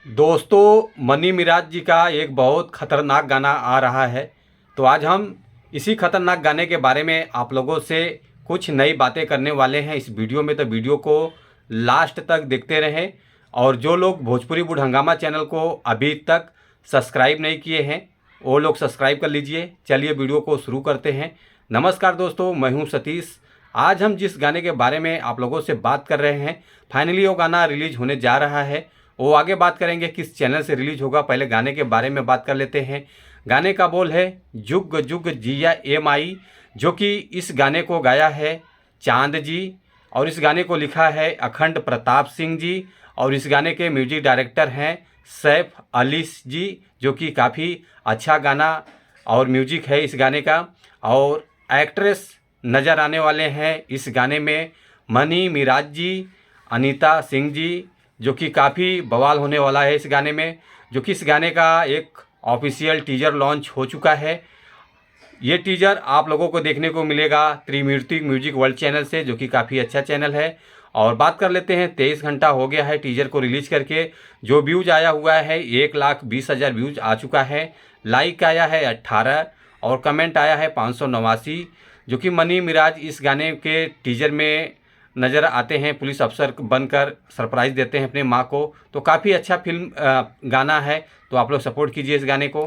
दोस्तों, मनी मिराज जी का एक बहुत ख़तरनाक गाना आ रहा है। तो आज हम इसी ख़तरनाक गाने के बारे में आप लोगों से कुछ नई बातें करने वाले हैं इस वीडियो में। तो वीडियो को लास्ट तक देखते रहें। और जो लोग भोजपुरी बुढ़ हंगामा चैनल को अभी तक सब्सक्राइब नहीं किए हैं वो लोग सब्सक्राइब कर लीजिए। चलिए वीडियो को शुरू करते हैं। नमस्कार दोस्तों, मैं हूं सतीश। आज हम जिस गाने के बारे में आप लोगों से बात कर रहे हैं, फाइनली वो गाना रिलीज होने जा रहा है। वो आगे बात करेंगे किस चैनल से रिलीज होगा। पहले गाने के बारे में बात कर लेते हैं। गाने का बोल है जुग जुग जिया एम आई, जो कि इस गाने को गाया है चांद जी और इस गाने को लिखा है अखंड प्रताप सिंह जी। और इस गाने के म्यूजिक डायरेक्टर हैं सैफ अली जी, जो कि काफ़ी अच्छा गाना और म्यूजिक है इस गाने का। और एक्ट्रेस नज़र आने वाले हैं इस गाने में मनी मिराज जी, अनीता सिंह जी, जो कि काफ़ी बवाल होने वाला है इस गाने में। जो कि इस गाने का एक ऑफिशियल टीजर लॉन्च हो चुका है। ये टीजर आप लोगों को देखने को मिलेगा त्रिमूर्ति म्यूजिक वर्ल्ड चैनल से, जो कि काफ़ी अच्छा चैनल है। और बात कर लेते हैं, 23 घंटा हो गया है टीजर को रिलीज करके। जो व्यूज़ आया हुआ है 1,20,000 व्यूज़ आ चुका है। लाइक आया है 18 और कमेंट आया है 589। जो कि मनी मिराज इस गाने के टीजर में नज़र आते हैं, पुलिस अफसर बनकर सरप्राइज़ देते हैं अपने माँ को। तो काफ़ी अच्छा फिल्म गाना है। तो आप लोग सपोर्ट कीजिए इस गाने को।